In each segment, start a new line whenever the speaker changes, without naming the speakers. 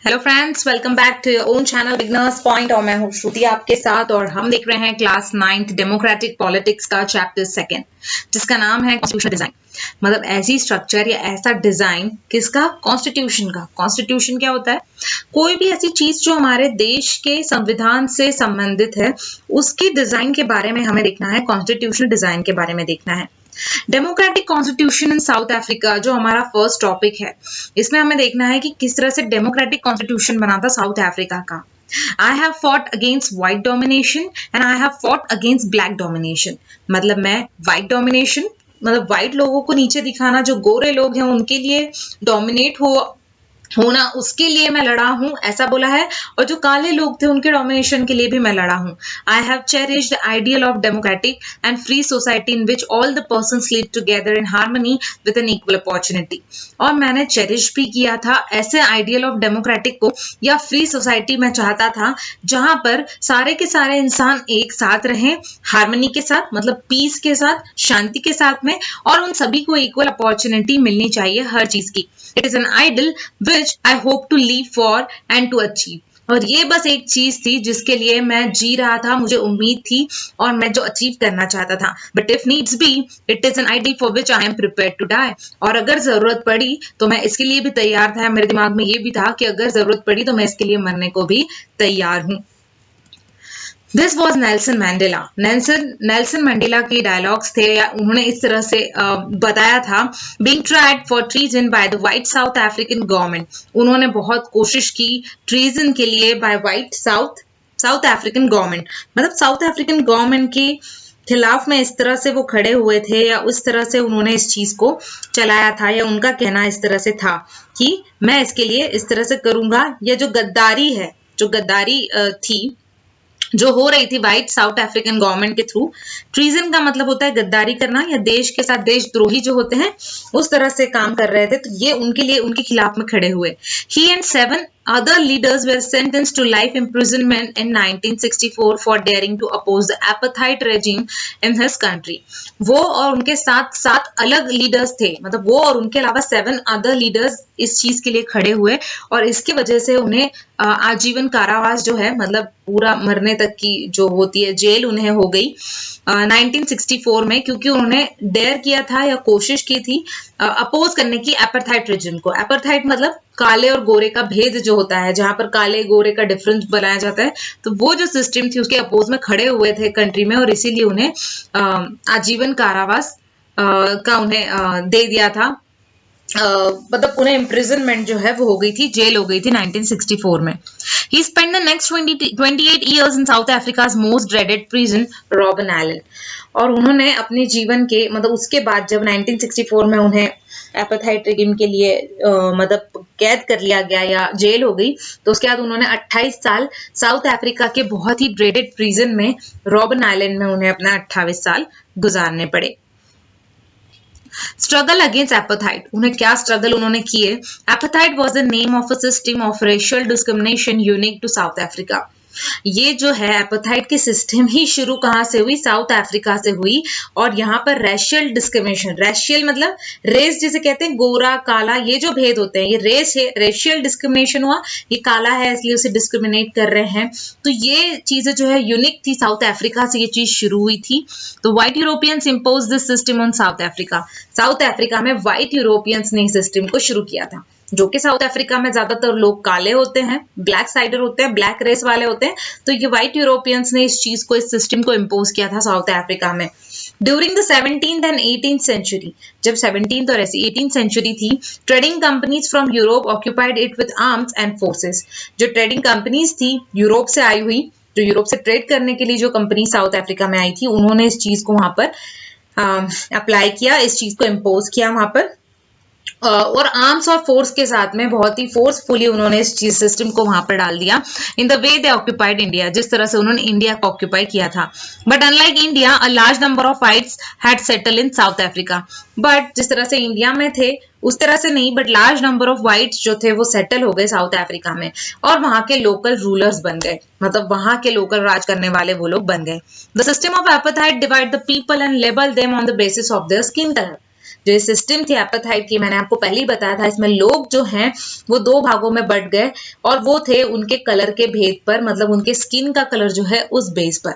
Hello friends, welcome back to your own channel beginners point. और मैं हूँ श्रुति आपके साथ और हम देख रहे हैं क्लास 9th डेमोक्रेटिक पॉलिटिक्स का चैप्टर 2 जिसका नाम है कॉन्स्टिट्यूशन डिजाइन। मतलब ऐसी स्ट्रक्चर या ऐसा डिजाइन किसका? कॉन्स्टिट्यूशन का। कॉन्स्टिट्यूशन क्या होता है? कोई भी ऐसी चीज जो हमारे देश के संविधान से संबंधित है उसकी डिजाइन के बारे में हमें देखना है, कॉन्स्टिट्यूशनल डिजाइन के बारे में देखना है। Democratic constitution in south Africa जो हमारा फर्स्ट टॉपिक है, इसमें हमें देखना है कि किस तरह से डेमोक्रेटिक कॉन्स्टिट्यूशन बना था साउथ अफ्रीका का। I have fought against white domination and I have fought against black domination. मतलब मैं व्हाइट डोमिनेशन मतलब व्हाइट लोगों को नीचे दिखाना, जो गोरे लोग हैं उनके लिए डोमिनेट होना, उसके लिए मैं लड़ा हूं, ऐसा बोला है। और जो काले लोग थे उनके डोमिनेशन के लिए भी मैं लड़ा हूं। I have cherished the ideal of democratic and free society in which all the persons live together in harmony with an equal opportunity. और मैंने चेरिश भी किया था ऐसे आइडियल ऑफ डेमोक्रेटिक को या फ्री सोसाइटी मैं चाहता था जहां पर सारे के सारे इंसान एक साथ रहें, हार्मनी के साथ, मतलब पीस के साथ, शांति के साथ में, और उन सभी को इक्वल अपॉर्चुनिटी मिलनी चाहिए हर चीज की। It is an ideal which I hope to live for and to achieve। और ये बस एक चीज थी जिसके लिए मैं जी रहा था, मुझे उम्मीद थी और मैं जो अचीव करना चाहता था। But if needs be it is an ideal for which I am prepared to die. और अगर जरूरत पड़ी तो मैं इसके लिए भी तैयार था। मेरे दिमाग में ये भी था कि अगर जरूरत पड़ी तो मैं इसके लिए मरने को भी तैयार हूं। This was Nelson Mandela. Nelson Mandela के डायलॉग्स थे, या उन्होंने इस तरह से बताया था। Being tried for treason by the white South African government. उन्होंने बहुत कोशिश की ट्रीजन के लिए by white South African government. मतलब साउथ अफ्रीकन गवर्नमेंट के खिलाफ में इस तरह से वो खड़े हुए थे, या उस तरह से उन्होंने इस चीज को चलाया था, या उनका कहना इस तरह से था कि मैं इसके लिए इस तरह से करूंगा। या जो गद्दारी है, जो गद्दारी थी जो हो रही थी व्हाइट साउथ अफ्रीकन गवर्नमेंट के थ्रू। ट्रीजन का मतलब होता है गद्दारी करना, या देश के साथ देशद्रोही जो होते हैं उस तरह से काम कर रहे थे, तो ये उनके लिए उनके खिलाफ में खड़े हुए। ही and 7 other leaders were sentenced to life imprisonment in 1964 for daring to oppose the apartheid regime in his country। वो और उनके साथ अलग लीडर्स थे, मतलब वो और उनके अलावा 7 other leaders इस चीज के लिए खड़े हुए, और इसकी वजह से उन्हें आजीवन कारावास जो है, मतलब पूरा मरने तक की जो होती है जेल, उन्हें हो गई 1964 में, क्योंकि उन्होंने डेयर किया था या कोशिश की थी अपोज करने की एपार्थाइड रेजिम को। एपार्थाइड मतलब काले और गोरे का भेद जो होता है, जहां पर काले गोरे का डिफरेंस बनाया जाता है, तो वो जो सिस्टम थी उसके अपोज में खड़े हुए थे कंट्री में, और इसीलिए उन्हें आजीवन कारावास का उन्हें दे दिया था। मतलब उन्हें इम्प्रिजनमेंट जो है वो हो गई थी, जेल हो गई थी 1964 में। He spent the next 28 years in South Africa's most dreaded prison, Robben Island। और उन्होंने अपने जीवन के, मतलब उसके बाद जब 1964 में उन्हें एपार्थाइड रेजिम के लिए मतलब कैद कर लिया गया या जेल हो गई, तो उसके बाद उन्होंने 28 साल साउथ अफ्रीका के बहुत ही ड्रेडेड प्रिजन में, रॉबन आइलैंड में उन्हें अपना 28 साल गुजारने पड़े। Struggle against apartheid. उन्हें क्या स्ट्रगल उन्होंने किए? Apartheid was the name of a system of racial discrimination unique to South Africa. ये जो है एपार्थाइड की सिस्टम ही शुरू कहां से हुई? साउथ अफ्रीका से हुई। और यहाँ पर रेशियल डिस्क्रिमिनेशन, रेशियल मतलब रेस जिसे कहते हैं, गोरा काला, ये जो भेद होते हैं ये रेस है। रेशियल डिस्क्रिमिनेशन हुआ, ये काला है इसलिए उसे डिस्क्रिमिनेट कर रहे हैं। तो ये चीजें जो है यूनिक थी, साउथ अफ्रीका से ये चीज शुरू हुई थी। तो white Europeans impose this system on south Africa. South Africa में व्हाइट यूरोपियंस ने इस सिस्टम को शुरू किया था, जो कि साउथ अफ्रीका में ज्यादातर लोग काले होते हैं, ब्लैक साइडर होते हैं, ब्लैक रेस वाले होते हैं। तो ये व्हाइट यूरोपियंस ने इस चीज को, इस सिस्टम को इम्पोज किया था साउथ अफ्रीका में। During the 17th and 18th century, जब 17th और 18th सेंचुरी थी, trading companies from Europe occupied it with arms and forces. जो ट्रेडिंग कंपनीज थी यूरोप से आई हुई, जो यूरोप से ट्रेड करने के लिए जो कंपनी साउथ अफ्रीका में आई थी, उन्होंने इस चीज को वहां पर अप्लाई किया, इस चीज को इम्पोज किया वहां पर। और आर्म्स और फोर्स के साथ में बहुत ही फोर्सफुली उन्होंने इस चीज सिस्टम को वहां पर डाल दिया। In the way they occupied India, जिस तरह से उन्होंने इंडिया को ऑक्यूपाई किया था। But unlike India, a large number of whites had settle in south Africa. But जिस तरह से इंडिया में थे उस तरह से नहीं, but large number of whites जो थे वो सेटल हो गए साउथ अफ्रीका में, और वहां के लोकल रूलर्स बन गए, मतलब वहां के लोकल राज करने वाले वो लोग बन गए। The system of apartheid divide the people and label them on the basis of their skin colour. जो सिस्टम थी एपार्थाइड की, मैंने आपको पहले ही बताया था, इसमें लोग जो हैं वो दो भागों में बट गए और वो थे उनके कलर के भेद पर, मतलब उनके स्किन का कलर जो है उस बेस पर।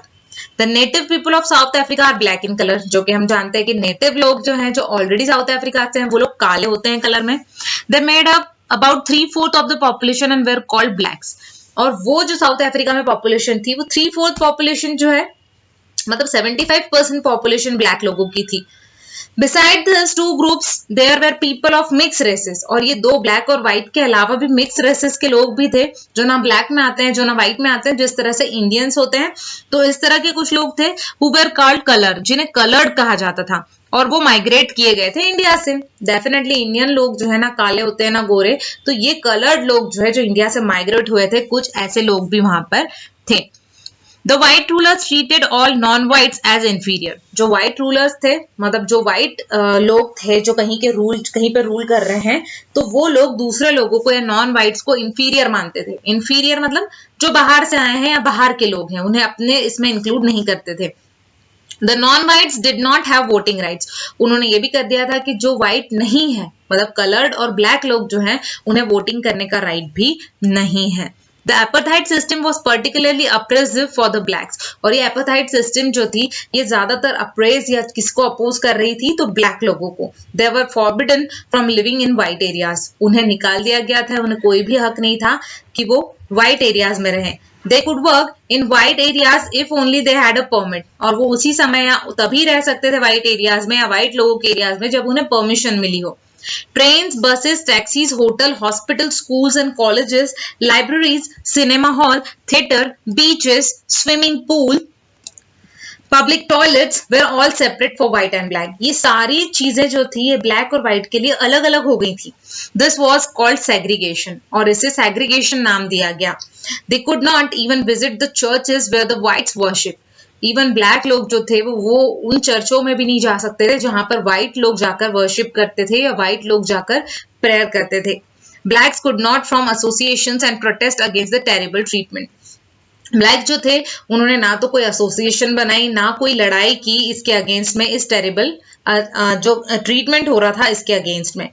The native people of South Africa are black in colour, जो कि हम जानते हैं कि नेटिव लोग जो हैं जो ऑलरेडी साउथ अफ्रीका से हैं वो लोग काले होते हैं कलर में। They made up about 3/4 of the population and where called blacks. और वो जो साउथ अफ्रीका में पॉपुलेशन थी वो 3/4 पॉपुलेशन जो है, मतलब 75% पॉपुलेशन ब्लैक लोगों की थी। Beside these two groups, there were people of mixed races, और ये दो ब्लैक और व्हाइट के अलावा भी मिक्स रेसेस के लोग भी थे, जो ना ब्लैक में आते हैं जो ना व्हाइट में आते हैं, जिस तरह से इंडियंस होते हैं। तो इस तरह के कुछ लोग थे who were called colored, जिन्हें कलर्ड कहा जाता था, और वो माइग्रेट किए गए थे इंडिया से। डेफिनेटली इंडियन लोग जो है ना काले होते हैं ना गोरे, तो ये कलर्ड लोग जो है जो इंडिया से माइग्रेट हुए थे, कुछ ऐसे लोग भी वहां पर थे। The white rulers treated all non-whites as inferior. जो white rulers थे, मतलब जो white लोग थे जो कहीं पे रूल कर रहे हैं, तो वो लोग दूसरे लोगों को या non-whites को inferior मानते थे। inferior मतलब जो बाहर से आए हैं या बाहर के लोग हैं, उन्हें अपने इसमें इंक्लूड नहीं करते थे। The non-whites did not have voting rights. उन्होंने ये भी कर दिया था कि जो white नहीं है, मतलब colored और black लोग जो हैं, उन्हें वोटिंग करने का राइट भी नहीं है। The apartheid system was particularly oppressive for the blacks. और ये apartheid system जो थी ये ज्यादातर अप्रेज या किसको अपोज कर रही थी, तो ब्लैक लोगों को। They were forbidden from living in white areas. उन्हें निकाल दिया गया था, उन्हें कोई भी हक नहीं था कि वो white areas में रहें। They could work in white areas if only they had a permit. और वो उसी समय या तभी रह सकते थे white areas में या white लोगों के areas में जब उन्हें permission मिली हो। Trains, buses, taxis, hotel, hospitals, schools and colleges, libraries, cinema hall, theater, beaches, swimming pool, public toilets were all separate for white and black. ये सारी चीजें जो थी ये black और white के लिए अलग अलग हो गई थी। This was called segregation, और इसे segregation नाम दिया गया। They could not even visit the churches where the whites worship. Even black लोग जो थे वो उन चर्चों में भी नहीं जा सकते थे जहां पर व्हाइट लोग जाकर वर्शिप करते थे या व्हाइट लोग जाकर प्रेयर करते थे। Blacks could not form associations and protest against the terrible treatment. Black जो थे उन्होंने ना तो कोई एसोसिएशन बनाई ना कोई लड़ाई की इसके अगेंस्ट में, इस टेरिबल जो ट्रीटमेंट हो रहा था इसके अगेंस्ट में।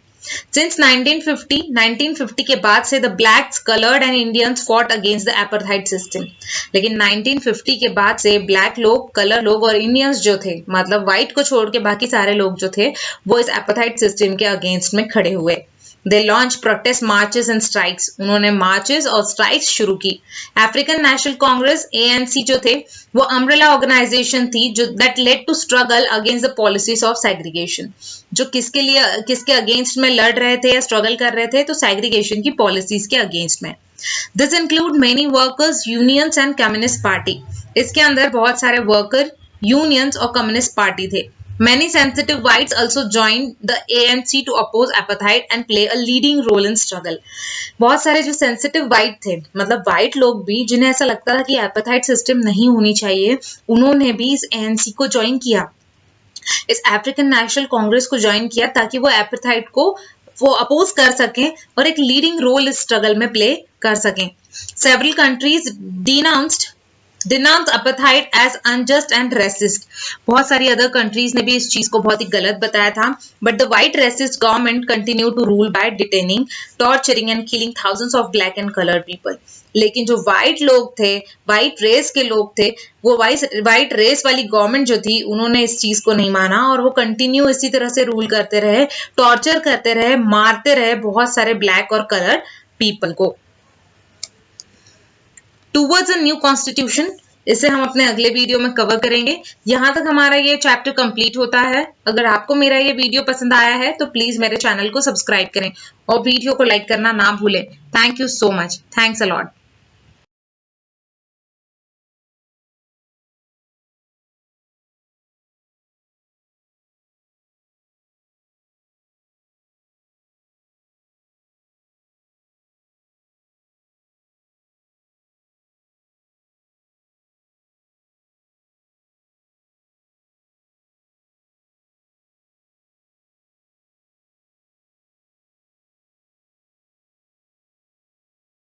Since 1950 के बाद से the blacks, colored and Indians fought against the apartheid system. लेकिन 1950 के बाद से ब्लैक लोग, कलर लोग और इंडियंस जो थे, मतलब व्हाइट को छोड़ के बाकी सारे लोग जो थे वो इस एपार्थाइड सिस्टम के अगेंस्ट में खड़े हुए। They launched protest marches and strikes. उन्होंने मार्चेस और स्ट्राइक्स शुरू की। अफ्रीकन नेशनल कांग्रेस ANC जो थे वो अम्ब्रेला ऑर्गेनाइजेशन थी जो that led to struggle against the policies of segregation. जो किसके अगेंस्ट में लड़ रहे थे या स्ट्रगल कर रहे थे, तो सेग्रीगेशन की पॉलिसीज के अगेंस्ट में। This include many workers, unions and communist party. इसके अंदर बहुत सारे वर्कर, यूनियंस और कम्युनिस्ट पार्टी थे। Many sensitive whites also joined the ANC to oppose apartheid and play a leading role in struggle. बहुत सारे जो सेंसिटिव white थे, मतलब white लोग भी जिन्हें ऐसा लगता था कि apartheid system नहीं होनी चाहिए, उन्होंने भी इस ANC को ज्वाइन किया, इस अफ्रीकन नेशनल कांग्रेस को ज्वाइन किया ताकि वो apartheid को वो अपोज कर सकें और एक लीडिंग रोल इस स्ट्रगल में प्ले कर सकें। Several countries denounced apartheid as unjust and racist. बहुत सारी अदर कंट्रीज ने भी इस चीज को बहुत ही गलत बताया था। But the white racist government continued to rule by detaining, torturing and killing thousands of black and colored people. लेकिन जो व्हाइट लोग थे, व्हाइट रेस के लोग थे, वो व्हाइट रेस वाली गवर्नमेंट जो थी उन्होंने इस चीज को नहीं माना और वो कंटिन्यू इसी तरह से रूल करते रहे, टॉर्चर करते रहे, मारते रहे बहुत सारे ब्लैक और कलर्ड पीपल को। टूवर्ड्स अ न्यू कॉन्स्टिट्यूशन, इसे हम अपने अगले वीडियो में कवर करेंगे। यहाँ तक हमारा ये चैप्टर कंप्लीट होता है। अगर आपको मेरा ये वीडियो पसंद आया है तो प्लीज मेरे चैनल को सब्सक्राइब करें और वीडियो को लाइक करना ना भूलें। Thank you so much. Thanks a lot.